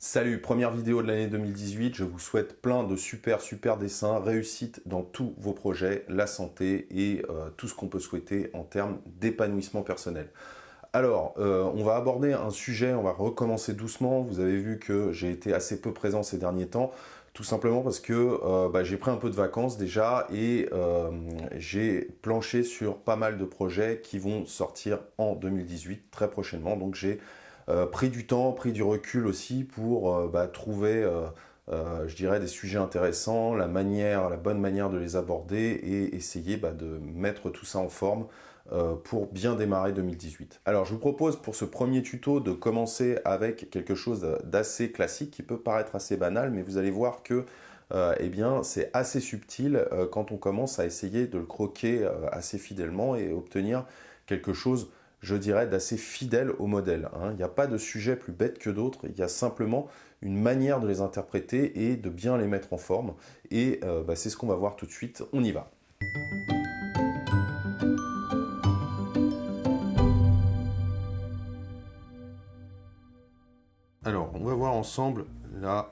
Salut, première vidéo de l'année 2018, je vous souhaite plein de super dessins, réussite dans tous vos projets, la santé et tout ce qu'on peut souhaiter en termes d'épanouissement personnel. Alors, on va aborder un sujet, on va recommencer doucement. Vous avez vu que j'ai été assez peu présent ces derniers temps, tout simplement parce que j'ai pris un peu de vacances déjà et j'ai planché sur pas mal de projets qui vont sortir en 2018, très prochainement. Donc j'ai pris du temps, pris du recul aussi pour trouver, je dirais, des sujets intéressants, la bonne manière de les aborder et essayer de mettre tout ça en forme pour bien démarrer 2018. Alors je vous propose pour ce premier tuto de commencer avec quelque chose d'assez classique qui peut paraître assez banal, mais vous allez voir que c'est assez subtil quand on commence à essayer de le croquer assez fidèlement et obtenir quelque chose, je dirais, d'assez fidèle au modèle. Il n'y a pas de sujet plus bête que d'autres, il y a simplement une manière de les interpréter et de bien les mettre en forme. Et c'est ce qu'on va voir tout de suite, on y va. Alors, on va voir ensemble, là,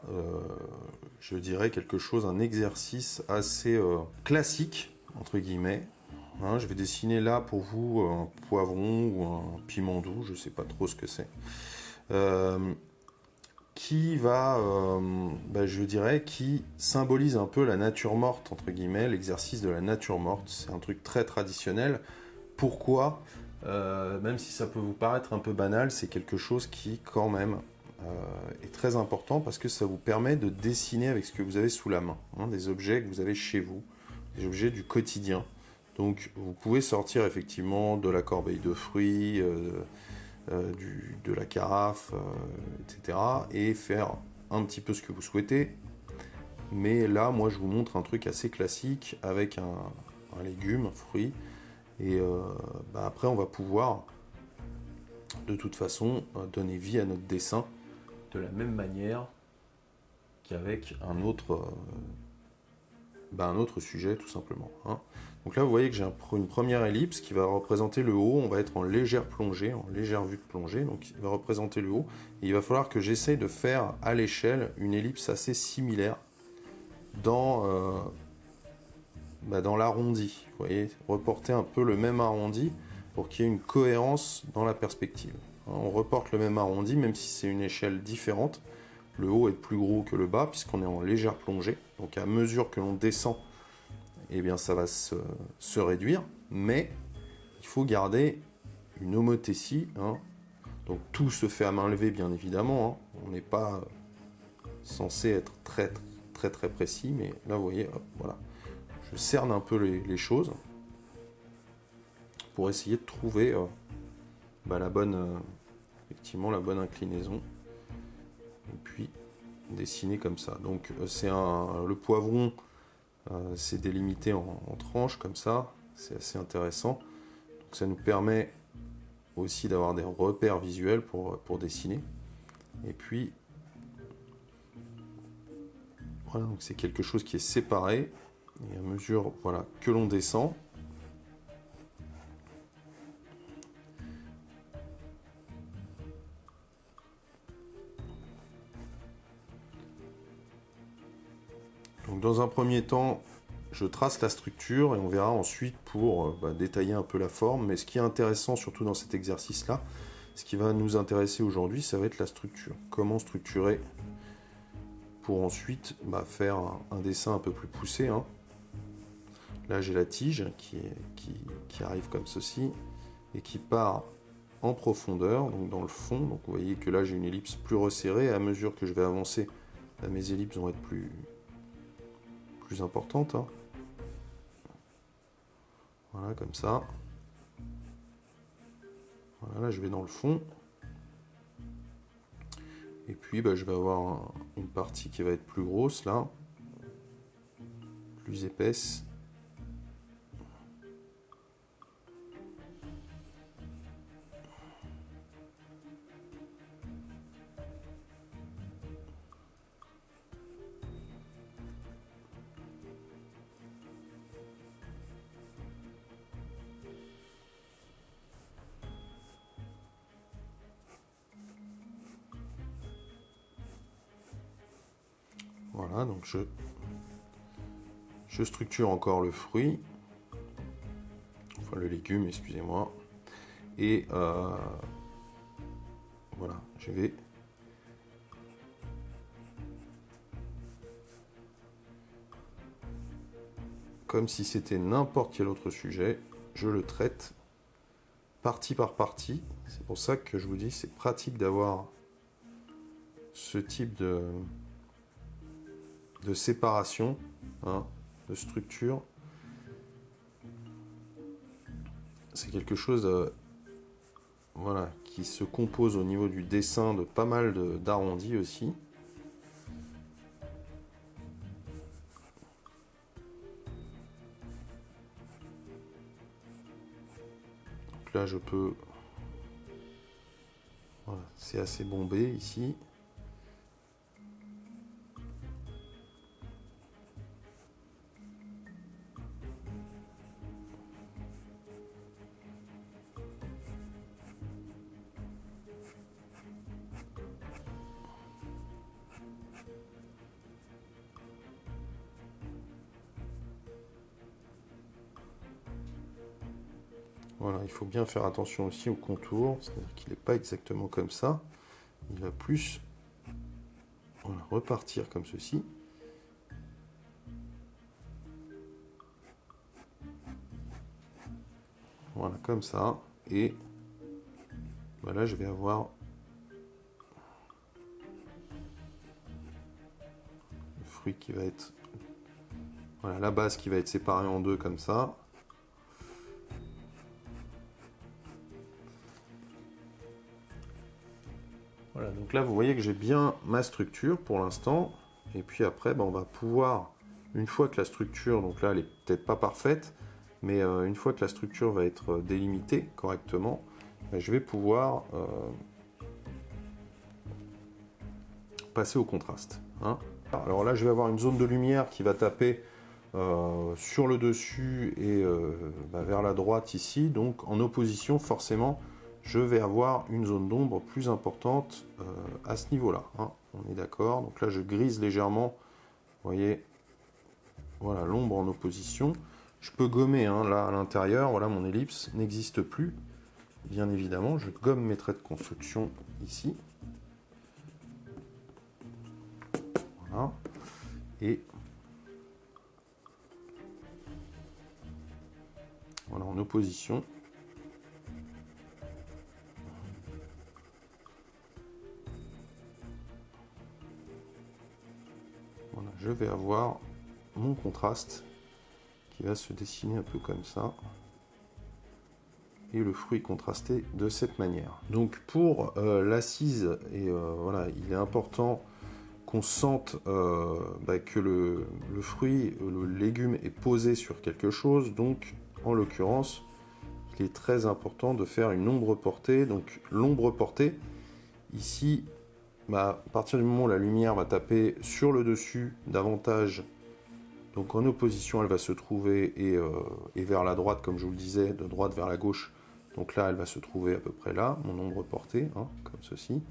je dirais quelque chose, un exercice assez classique, entre guillemets. Je vais dessiner là pour vous un poivron ou un piment doux, je ne sais pas trop ce que c'est. Qui va, je dirais, qui symbolise un peu la nature morte, entre guillemets, l'exercice de la nature morte. C'est un truc très traditionnel. Pourquoi même si ça peut vous paraître un peu banal, c'est quelque chose qui, quand même, est très important parce que ça vous permet de dessiner avec ce que vous avez sous la main, des objets que vous avez chez vous, des objets du quotidien. Donc vous pouvez sortir effectivement de la corbeille de fruits, de la carafe, etc. et faire un petit peu ce que vous souhaitez. Mais là, moi, je vous montre un truc assez classique avec un légume, un fruit. Et après, on va pouvoir, de toute façon, donner vie à notre dessin de la même manière qu'avec un autre sujet, tout simplement. Donc là, vous voyez que j'ai une première ellipse qui va représenter le haut. On va être en légère plongée, en légère vue de plongée. Donc il va représenter le haut. Et il va falloir que j'essaye de faire à l'échelle une ellipse assez similaire dans l'arrondi. Vous voyez, reporter un peu le même arrondi pour qu'il y ait une cohérence dans la perspective. On reporte le même arrondi, même si c'est une échelle différente. Le haut est plus gros que le bas, puisqu'on est en légère plongée. Donc à mesure que l'on descend, eh bien, ça va se réduire. Mais il faut garder une homothétie. Donc tout se fait à main levée, bien évidemment. On n'est pas censé être très précis. Mais là, vous voyez, hop, voilà. Je cerne un peu les choses pour essayer de trouver la bonne inclinaison. Et puis dessiner comme ça. Donc le poivron, c'est délimité en tranches comme ça. C'est assez intéressant. Donc ça nous permet aussi d'avoir des repères visuels pour dessiner. Et puis voilà, donc c'est quelque chose qui est séparé. Et à mesure que l'on descend, donc dans un premier temps, je trace la structure et on verra ensuite pour détailler un peu la forme. Mais ce qui est intéressant surtout dans cet exercice-là, ce qui va nous intéresser aujourd'hui, ça va être la structure. Comment structurer pour ensuite faire un dessin un peu plus poussé. Là, j'ai la tige qui arrive comme ceci et qui part en profondeur, donc dans le fond. Donc vous voyez que là, j'ai une ellipse plus resserrée. À mesure que je vais avancer, mes ellipses vont être plus importantes. Voilà, comme ça. Voilà, là, je vais dans le fond. Et puis, je vais avoir une partie qui va être plus grosse, là. Plus épaisse. Voilà, donc je structure encore le fruit, enfin le légume, excusez-moi, et voilà, je vais comme si c'était n'importe quel autre sujet, je le traite partie par partie. C'est pour ça que je vous dis c'est pratique d'avoir ce type de séparation, hein, de structure. C'est quelque chose voilà, qui se compose au niveau du dessin de pas mal d'arrondis aussi. Donc là je peux... Voilà, c'est assez bombé ici. Voilà, il faut bien faire attention aussi au contour, c'est-à-dire qu'il n'est pas exactement comme ça. Il va plus voilà, repartir comme ceci. Voilà, comme ça. Et voilà, je vais avoir le fruit qui va être... Voilà, la base qui va être séparée en deux comme ça. Voilà, donc là vous voyez que j'ai bien ma structure pour l'instant. Et puis après, on va pouvoir, une fois que la structure, donc là elle est peut-être pas parfaite, mais une fois que la structure va être délimitée correctement, je vais pouvoir passer au contraste. Hein. Alors là je vais avoir une zone de lumière qui va taper sur le dessus et vers la droite ici, donc en opposition forcément je vais avoir une zone d'ombre plus importante à ce niveau-là. Hein. On est d'accord. Donc là, je grise légèrement. Vous voyez, voilà l'ombre en opposition. Je peux gommer hein, là à l'intérieur. Voilà, mon ellipse n'existe plus. Bien évidemment, je gomme mes traits de construction ici. Voilà. Et voilà en opposition. Voilà, je vais avoir mon contraste qui va se dessiner un peu comme ça et le fruit contrasté de cette manière. Donc pour l'assise, et voilà, il est important qu'on sente que le fruit, le légume est posé sur quelque chose, donc en l'occurrence il est très important de faire une ombre portée. Donc l'ombre portée ici, à partir du moment où la lumière va taper sur le dessus davantage, donc en opposition elle va se trouver et vers la droite comme je vous le disais, de droite vers la gauche, donc là elle va se trouver à peu près là, mon ombre portée, hein, comme ceci.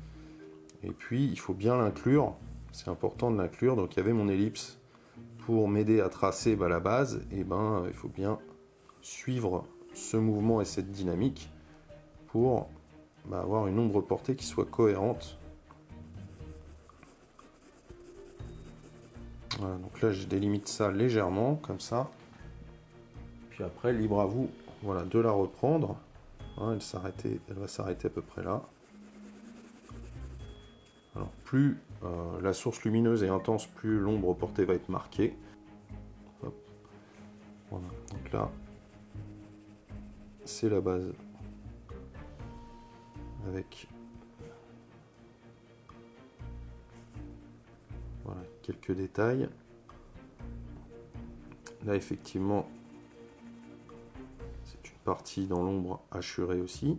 Et puis il faut bien l'inclure, c'est important de l'inclure, donc il y avait mon ellipse pour m'aider à tracer la base, et il faut bien suivre ce mouvement et cette dynamique pour avoir une ombre portée qui soit cohérente. Voilà, donc là je délimite ça légèrement comme ça, puis après libre à vous voilà, de la reprendre. Hein, elle va s'arrêter à peu près là. Alors plus la source lumineuse est intense, plus l'ombre portée va être marquée. Hop. Voilà, donc là c'est la base avec voilà, quelques détails. Là effectivement c'est une partie dans l'ombre hachurée aussi.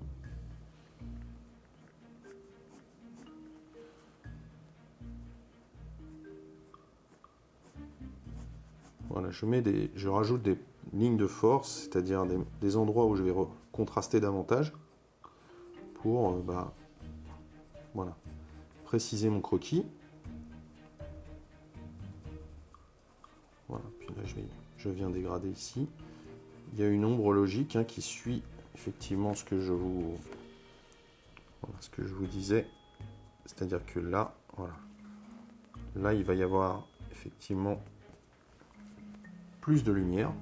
Voilà, je rajoute des lignes de force, c'est-à-dire des endroits où je vais contraster davantage pour voilà, préciser mon croquis. Voilà, puis là je viens dégrader ici. Il y a une ombre logique qui suit effectivement ce que je vous disais. C'est-à-dire que là, voilà. Là, il va y avoir effectivement plus de lumière.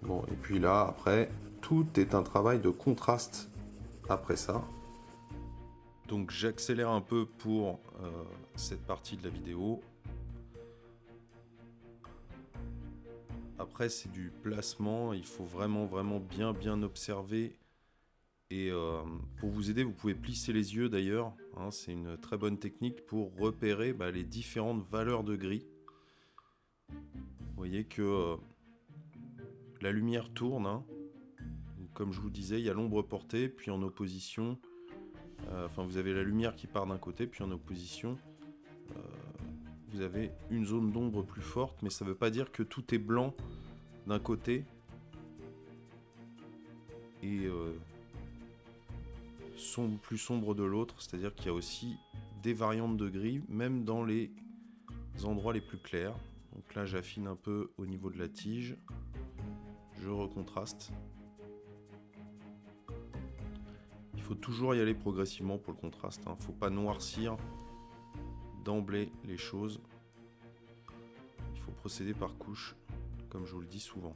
Bon, et puis là, après, tout est un travail de contraste après ça. Donc j'accélère un peu pour cette partie de la vidéo. Après, c'est du placement, il faut vraiment bien observer. Et pour vous aider, vous pouvez plisser les yeux d'ailleurs. C'est une très bonne technique pour repérer les différentes valeurs de gris. Vous voyez que la lumière tourne. Donc, comme je vous disais, il y a l'ombre portée, puis en opposition, vous avez la lumière qui part d'un côté, puis en opposition, vous avez une zone d'ombre plus forte, mais ça ne veut pas dire que tout est blanc d'un côté et plus sombre de l'autre, c'est-à-dire qu'il y a aussi des variantes de gris, même dans les endroits les plus clairs. Donc là, j'affine un peu au niveau de la tige, je recontraste. Il faut toujours y aller progressivement pour le contraste, il ne faut pas noircir d'emblée les choses. Il faut procéder par couches, comme je vous le dis souvent.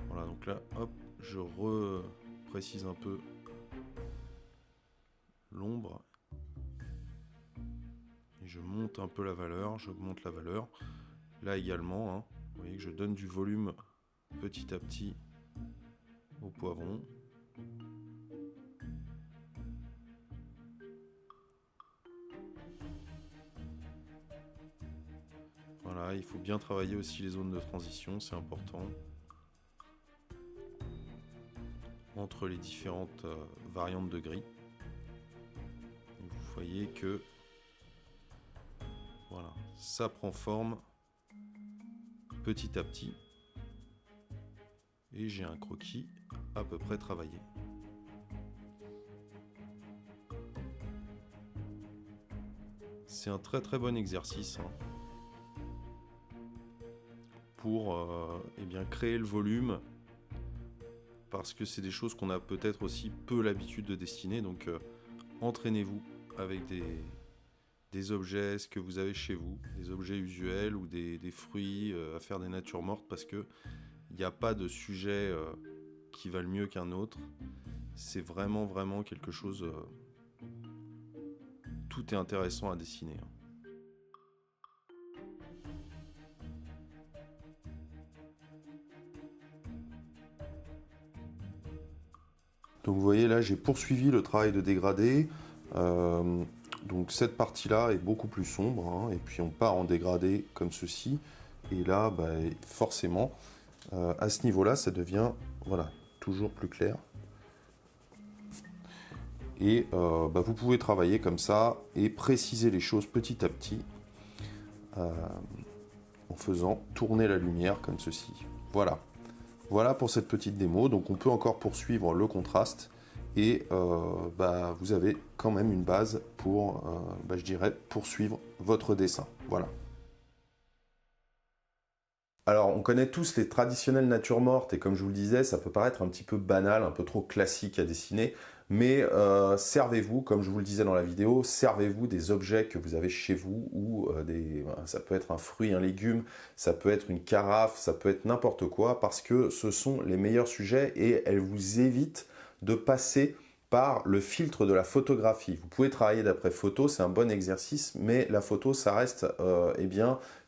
Voilà, donc là, hop, je reprécise un peu l'ombre. Et je monte un peu la valeur, j'augmente la valeur. Là également, vous voyez que je donne du volume petit à petit au poivron. Voilà, il faut bien travailler aussi les zones de transition, c'est important. Entre les différentes variantes de gris. Vous voyez que voilà, ça prend forme petit à petit. Et j'ai un croquis à peu près travaillé. C'est un très bon exercice pour créer le volume, parce que c'est des choses qu'on a peut-être aussi peu l'habitude de dessiner. Donc entraînez-vous avec des objets, ce que vous avez chez vous, des objets usuels ou des fruits, à faire des natures mortes, parce que il n'y a pas de sujet qui valent mieux qu'un autre. C'est vraiment quelque chose... tout est intéressant à dessiner. Donc vous voyez là, j'ai poursuivi le travail de dégradé. Donc cette partie-là est beaucoup plus sombre, et puis on part en dégradé comme ceci. Et là, forcément, à ce niveau-là, ça devient toujours plus clair. Et vous pouvez travailler comme ça et préciser les choses petit à petit en faisant tourner la lumière comme ceci. Voilà pour cette petite démo. Donc on peut encore poursuivre le contraste et vous avez quand même une base pour, je dirais, poursuivre votre dessin. Voilà. Alors, on connaît tous les traditionnelles natures mortes, et comme je vous le disais, ça peut paraître un petit peu banal, un peu trop classique à dessiner, mais servez-vous, comme je vous le disais dans la vidéo, servez-vous des objets que vous avez chez vous, ou ça peut être un fruit, un légume, ça peut être une carafe, ça peut être n'importe quoi, parce que ce sont les meilleurs sujets et elles vous évitent de passer par le filtre de la photographie. Vous pouvez travailler d'après photo, c'est un bon exercice, mais la photo, ça reste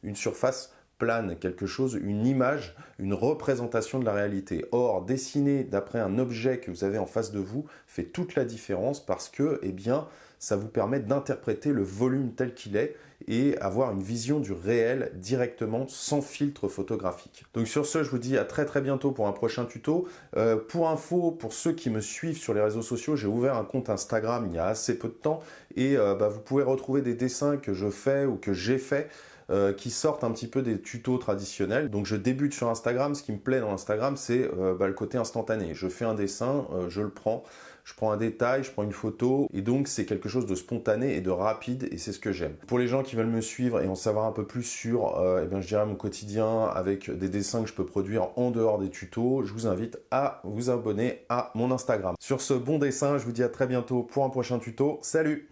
une surface plane, quelque chose, une image, une représentation de la réalité. Or, dessiner d'après un objet que vous avez en face de vous fait toute la différence, parce que ça vous permet d'interpréter le volume tel qu'il est et avoir une vision du réel directement, sans filtre photographique. Donc sur ce, je vous dis à très bientôt pour un prochain tuto. Pour info, pour ceux qui me suivent sur les réseaux sociaux, j'ai ouvert un compte Instagram il y a assez peu de temps, et vous pouvez retrouver des dessins que je fais ou que j'ai fait, qui sortent un petit peu des tutos traditionnels. Donc je débute sur Instagram. Ce qui me plaît dans Instagram, c'est le côté instantané. Je fais un dessin, je le prends, je prends un détail, je prends une photo, et donc c'est quelque chose de spontané et de rapide, et c'est ce que j'aime. Pour les gens qui veulent me suivre et en savoir un peu plus sur, je dirais mon quotidien avec des dessins que je peux produire en dehors des tutos, je vous invite à vous abonner à mon Instagram. Sur ce, bon dessin, je vous dis à très bientôt pour un prochain tuto. Salut!